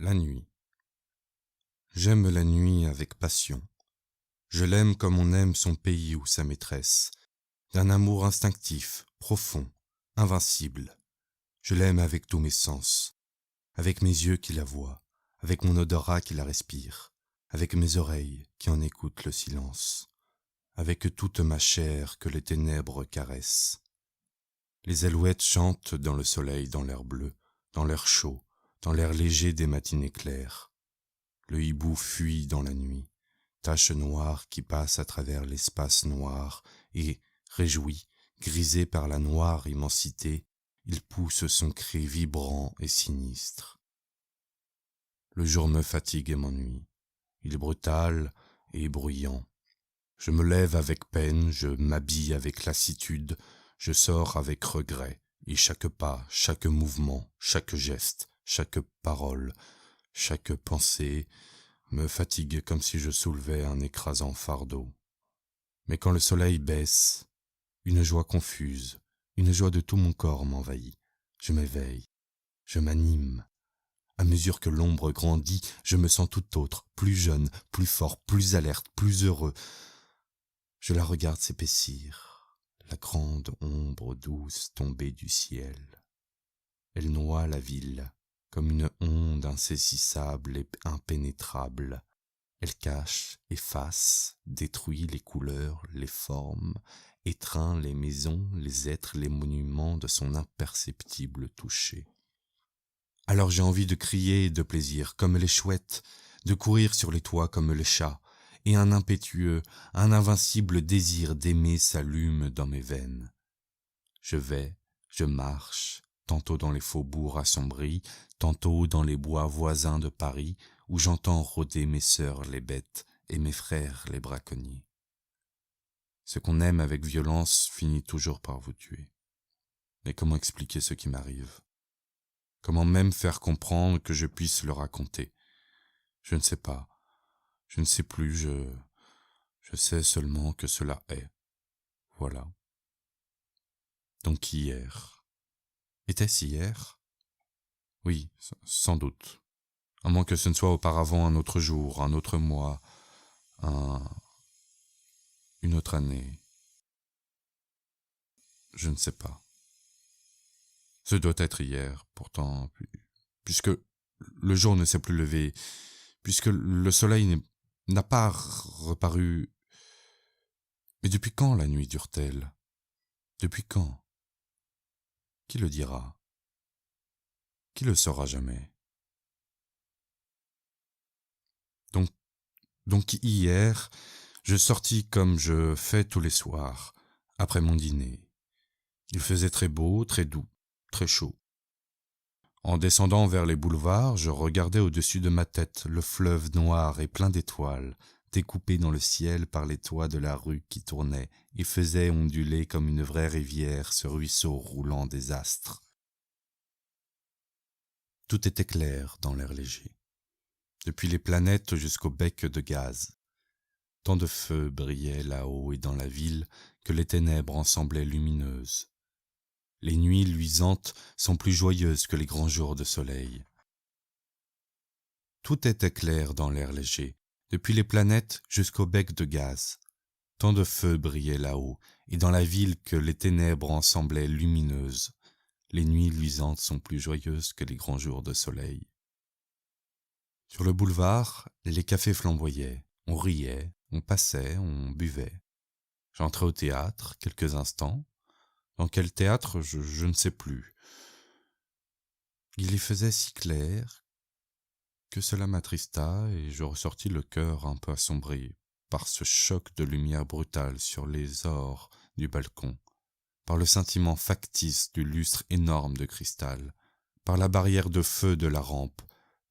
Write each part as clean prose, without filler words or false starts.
La nuit. J'aime la nuit avec passion. Je l'aime comme on aime son pays ou sa maîtresse, d'un amour instinctif, profond, invincible. Je l'aime avec tous mes sens, avec mes yeux qui la voient, avec mon odorat qui la respire, avec mes oreilles qui en écoutent le silence, avec toute ma chair que les ténèbres caressent. Les alouettes chantent dans le soleil, dans l'air bleu, dans l'air chaud, dans l'air léger des matinées claires. Le hibou fuit dans la nuit, tache noire qui passe à travers l'espace noir, et, réjoui, grisé par la noire immensité, il pousse son cri vibrant et sinistre. Le jour me fatigue et m'ennuie. Il est brutal et bruyant. Je me lève avec peine, je m'habille avec lassitude, je sors avec regret, et chaque pas, chaque mouvement, chaque geste, chaque parole, chaque pensée me fatigue comme si je soulevais un écrasant fardeau. Mais quand le soleil baisse, une joie confuse, une joie de tout mon corps m'envahit. Je m'éveille, je m'anime. À mesure que l'ombre grandit, je me sens tout autre, plus jeune, plus fort, plus alerte, plus heureux. Je la regarde s'épaissir, la grande ombre douce tombée du ciel. Elle noie la ville comme une onde insaisissable et impénétrable. Elle cache, efface, détruit les couleurs, les formes, étreint les maisons, les êtres, les monuments de son imperceptible toucher. Alors j'ai envie de crier de plaisir comme les chouettes, de courir sur les toits comme les chats, et un impétueux, un invincible désir d'aimer s'allume dans mes veines. Je vais, je marche, tantôt dans les faubourgs assombris, tantôt dans les bois voisins de Paris, où j'entends rôder mes sœurs les bêtes et mes frères les braconniers. Ce qu'on aime avec violence finit toujours par vous tuer. Mais comment expliquer ce qui m'arrive ? Comment même faire comprendre que je puisse le raconter ? Je ne sais pas. Je ne sais plus, je sais seulement que cela est. Voilà. Donc hier. Était-ce hier ? Oui, sans doute. À moins que ce ne soit auparavant un autre jour, un autre mois, une autre année. Je ne sais pas. Ce doit être hier, pourtant, puisque le jour ne s'est plus levé, puisque le soleil n'a pas reparu. Mais depuis quand la nuit dure-t-elle ? Depuis quand ? Qui le dira ? Qui le saura jamais ? Donc hier, je sortis comme je fais tous les soirs, après mon dîner. Il faisait très beau, très doux, très chaud. En descendant vers les boulevards, je regardais au-dessus de ma tête le fleuve noir et plein d'étoiles, découpé dans le ciel par les toits de la rue qui tournaient et faisaient onduler comme une vraie rivière ce ruisseau roulant des astres. Tout était clair dans l'air léger, depuis les planètes jusqu'au bec de gaz. Tant de feux brillaient là-haut et dans la ville que les ténèbres en semblaient lumineuses. Les nuits luisantes sont plus joyeuses que les grands jours de soleil. Tout était clair dans l'air léger, depuis les planètes jusqu'au bec de gaz. Tant de feux brillaient là-haut, et dans la ville que les ténèbres en semblaient lumineuses. Les nuits luisantes sont plus joyeuses que les grands jours de soleil. Sur le boulevard, les cafés flamboyaient, on riait, on passait, on buvait. J'entrai au théâtre, quelques instants. Dans quel théâtre, je ne sais plus. Il y faisait si clair que cela m'attrista et je ressortis le cœur un peu assombri par ce choc de lumière brutale sur les ors du balcon, par le scintillement factice du lustre énorme de cristal, par la barrière de feu de la rampe,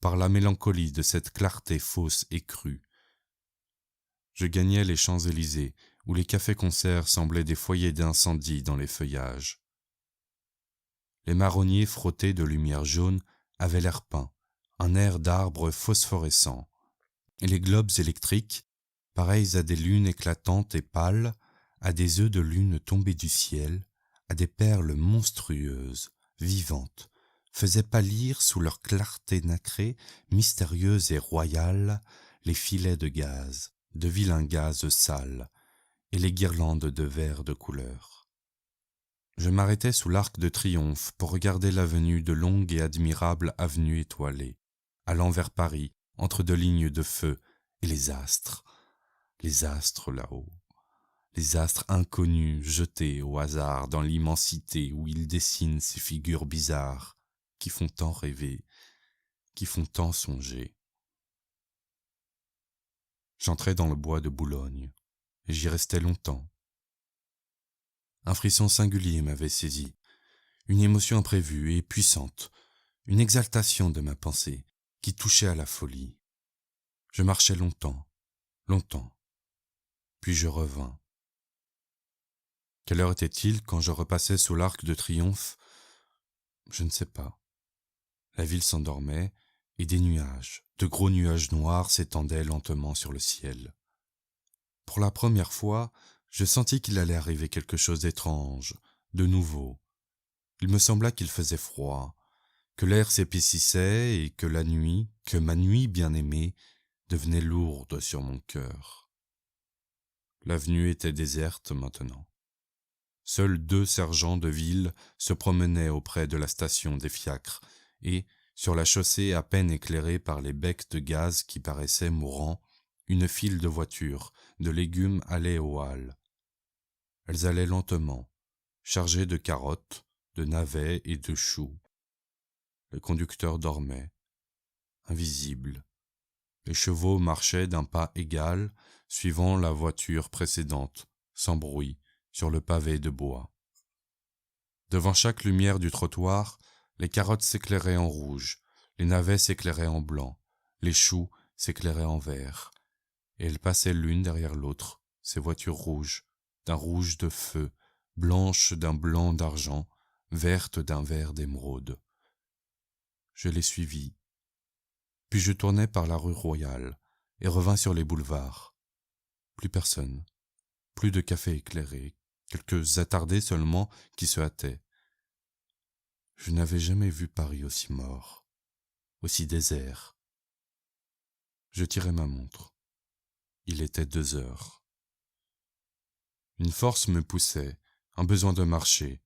par la mélancolie de cette clarté fausse et crue. Je gagnais les Champs-Élysées, où les cafés-concerts semblaient des foyers d'incendie dans les feuillages. Les marronniers frottés de lumière jaune avaient l'air peint, un air d'arbres phosphorescents, et les globes électriques, pareils à des lunes éclatantes et pâles, à des œufs de lune tombés du ciel, à des perles monstrueuses, vivantes, faisaient pâlir sous leur clarté nacrée, mystérieuse et royale, les filets de gaz, de vilains gaz sales, et les guirlandes de verre de couleur. Je m'arrêtais sous l'Arc de Triomphe pour regarder l'avenue de longues et admirables avenues étoilées, allant vers Paris, entre deux lignes de feu, et les astres là-haut, les astres inconnus jetés au hasard dans l'immensité où ils dessinent ces figures bizarres qui font tant rêver, qui font tant songer. J'entrai dans le bois de Boulogne, et j'y restai longtemps. Un frisson singulier m'avait saisi, une émotion imprévue et puissante, une exaltation de ma pensée qui touchait à la folie. Je marchai longtemps, puis je revins. Quelle heure était-il quand je repassais sous l'Arc de Triomphe? Je ne sais pas. La ville s'endormait, et des nuages, de gros nuages noirs, s'étendaient lentement sur le ciel. Pour la première fois, je sentis qu'il allait arriver quelque chose d'étrange, de nouveau. Il me sembla qu'il faisait froid, que l'air s'épaississait et que la nuit, que ma nuit bien-aimée, devenait lourde sur mon cœur. L'avenue était déserte maintenant. Seuls 2 sergents de ville se promenaient auprès de la station des fiacres, et, sur la chaussée à peine éclairée par les becs de gaz qui paraissaient mourants, une file de voitures, de légumes allait aux halles. Elles allaient lentement, chargées de carottes, de navets et de choux. Le conducteur dormait, invisible. Les chevaux marchaient d'un pas égal, suivant la voiture précédente, sans bruit, sur le pavé de bois. Devant chaque lumière du trottoir, les carottes s'éclairaient en rouge, les navets s'éclairaient en blanc, les choux s'éclairaient en vert, et elles passaient l'une derrière l'autre, ces voitures rouges, d'un rouge de feu, blanches d'un blanc d'argent, vertes d'un vert d'émeraude. Je les suivis, puis je tournai par la rue Royale et revins sur les boulevards. Plus personne, plus de cafés éclairés, quelques attardés seulement qui se hâtaient. Je n'avais jamais vu Paris aussi mort, aussi désert. Je tirai ma montre. Il était 2 heures. Une force me poussait, un besoin de marcher.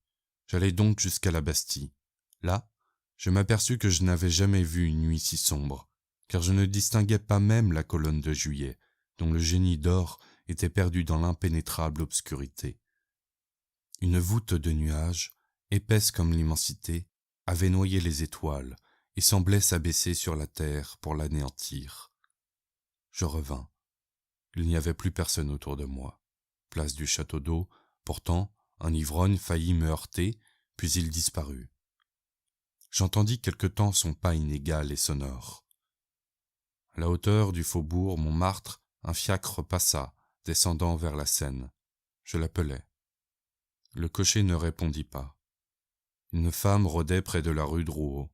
J'allai donc jusqu'à la Bastille. Là, je m'aperçus que je n'avais jamais vu une nuit si sombre, car je ne distinguais pas même la colonne de Juillet, dont le génie d'or était perdu dans l'impénétrable obscurité. Une voûte de nuages, épaisse comme l'immensité, avait noyé les étoiles et semblait s'abaisser sur la terre pour l'anéantir. Je revins. Il n'y avait plus personne autour de moi. Place du château d'eau, pourtant, un ivrogne faillit me heurter, puis il disparut. J'entendis quelque temps son pas inégal et sonore. À la hauteur du faubourg Montmartre, un fiacre passa, descendant vers la Seine. Je l'appelai. Le cocher ne répondit pas. Une femme rôdait près de la rue Drouot.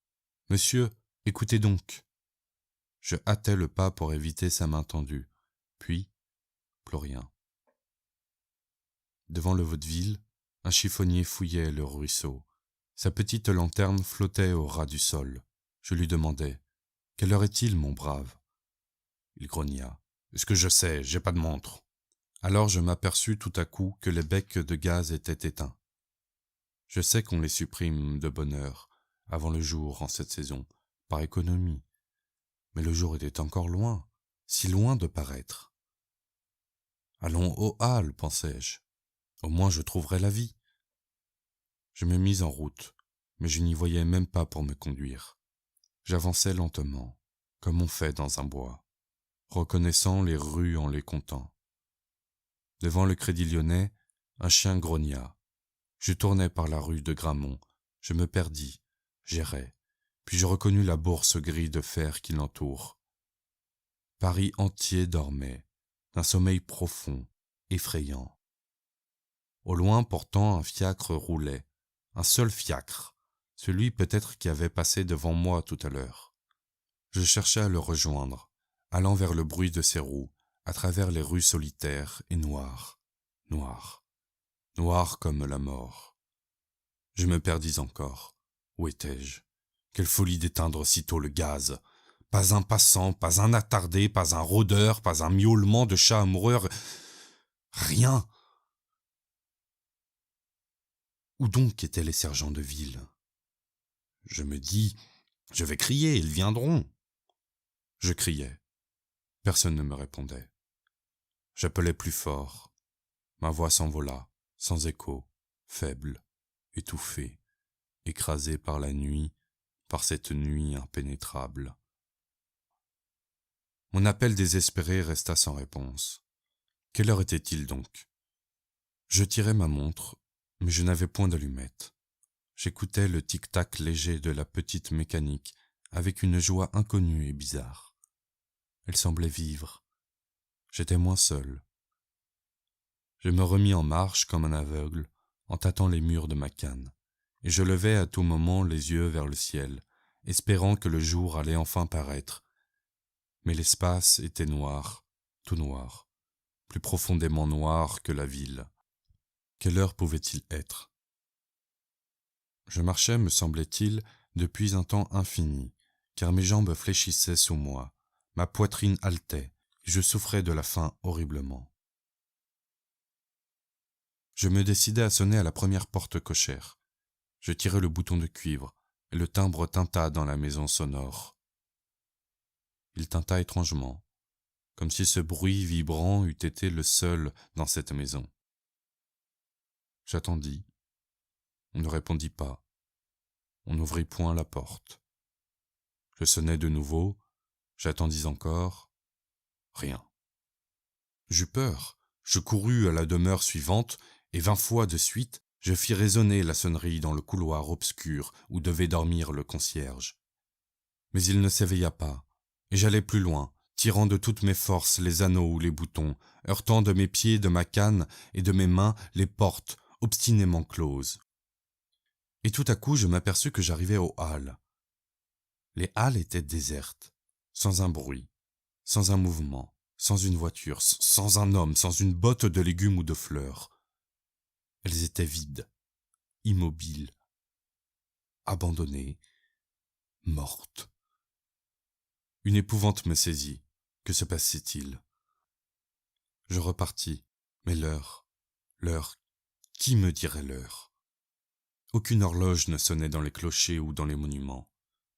« Monsieur, écoutez donc !» Je hâtai le pas pour éviter sa main tendue. Puis, plus rien. Devant le vaudeville, un chiffonnier fouillait le ruisseau. Sa petite lanterne flottait au ras du sol. Je lui demandai : « Quelle heure est-il, mon brave ?» Il grogna : « Est-ce que je sais, j'ai pas de montre. » Alors je m'aperçus tout à coup que les becs de gaz étaient éteints. Je sais qu'on les supprime de bonne heure, avant le jour en cette saison, par économie. Mais le jour était encore loin, si loin de paraître. Allons aux halles, pensai-je. Au moins je trouverai la vie. Je me mis en route, mais je n'y voyais même pas pour me conduire. J'avançais lentement, comme on fait dans un bois, reconnaissant les rues en les comptant. Devant le Crédit Lyonnais, un chien grogna. Je tournai par la rue de Gramont, je me perdis, j'errai, puis je reconnus la bourse grise de fer qui l'entoure. Paris entier dormait, d'un sommeil profond, effrayant. Au loin pourtant un fiacre roulait, un seul fiacre, celui peut-être qui avait passé devant moi tout à l'heure. Je cherchai à le rejoindre, allant vers le bruit de ses roues, à travers les rues solitaires et noires, noires comme la mort. Je me perdis encore. Où étais-je ? Quelle folie d'éteindre sitôt le gaz. Pas un passant, pas un attardé, pas un rôdeur, pas un miaulement de chat amoureux. Rien. Où donc étaient les sergents de ville? Je me dis, je vais crier, ils viendront. Je criais. Personne ne me répondait. J'appelais plus fort. Ma voix s'envola, sans écho, faible, étouffée, écrasée par la nuit, par cette nuit impénétrable. Mon appel désespéré resta sans réponse. Quelle heure était-il donc? Je tirai ma montre, mais je n'avais point d'allumette. J'écoutais le tic-tac léger de la petite mécanique avec une joie inconnue et bizarre. Elle semblait vivre. J'étais moins seul. Je me remis en marche comme un aveugle, en tâtant les murs de ma canne, et je levais à tout moment les yeux vers le ciel, espérant que le jour allait enfin paraître. Mais l'espace était noir, tout noir, plus profondément noir que la ville. Quelle heure pouvait-il être? Je marchais, me semblait-il, depuis un temps infini, car mes jambes fléchissaient sous moi, ma poitrine haletait, et je souffrais de la faim horriblement. Je me décidai à sonner à la première porte cochère. Je tirai le bouton de cuivre, et le timbre tinta dans la maison sonore. Il tinta étrangement, comme si ce bruit vibrant eût été le seul dans cette maison. J'attendis. On ne répondit pas. On n'ouvrit point la porte. Je sonnai de nouveau, j'attendis encore. Rien. J'eus peur. Je courus à la demeure suivante, et 20 fois de suite, je fis résonner la sonnerie dans le couloir obscur où devait dormir le concierge. Mais il ne s'éveilla pas, et j'allai plus loin, tirant de toutes mes forces les anneaux ou les boutons, heurtant de mes pieds, de ma canne et de mes mains les portes obstinément closes. Et tout à coup je m'aperçus que j'arrivais aux halles. Les halles étaient désertes, sans un bruit, sans un mouvement, sans une voiture, sans un homme, sans une botte de légumes ou de fleurs. Elles étaient vides, immobiles, abandonnées, mortes. Une épouvante me saisit. Que se passait-il? Je repartis, mais l'heure, qui me dirait l'heure? Aucune horloge ne sonnait dans les clochers ou dans les monuments.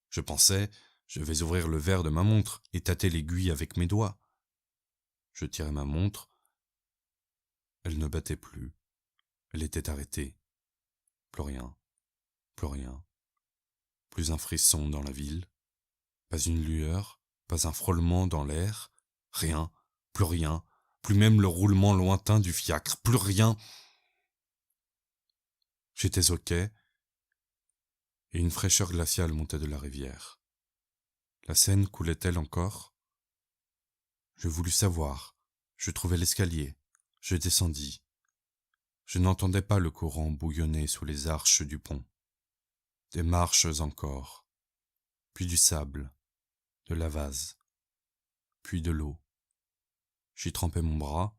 Je pensais, je vais ouvrir le verre de ma montre et tâter l'aiguille avec mes doigts. Je tirai ma montre. Elle ne battait plus. Elle était arrêtée. Plus rien, plus rien. Plus un frisson dans la ville. Pas une lueur, pas un frôlement dans l'air. Rien, plus même le roulement lointain du fiacre, plus rien. J'étais au quai, et une fraîcheur glaciale montait de la rivière. La Seine coulait-elle encore? Je voulus savoir. Je trouvai l'escalier. Je descendis. Je n'entendais pas le courant bouillonner sous les arches du pont. Des marches encore, puis du sable, de la vase, puis de l'eau. J'y trempais mon bras.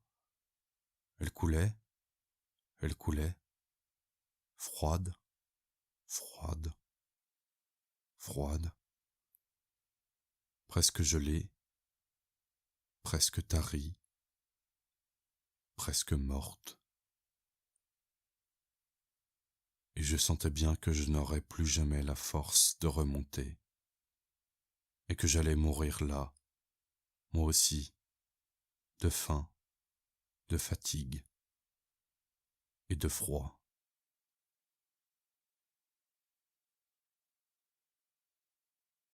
Elle coulait, froide, froide, froide, presque gelée, presque tarie, presque morte. Et je sentais bien que je n'aurais plus jamais la force de remonter, et que j'allais mourir là, moi aussi, de faim, de fatigue et de froid.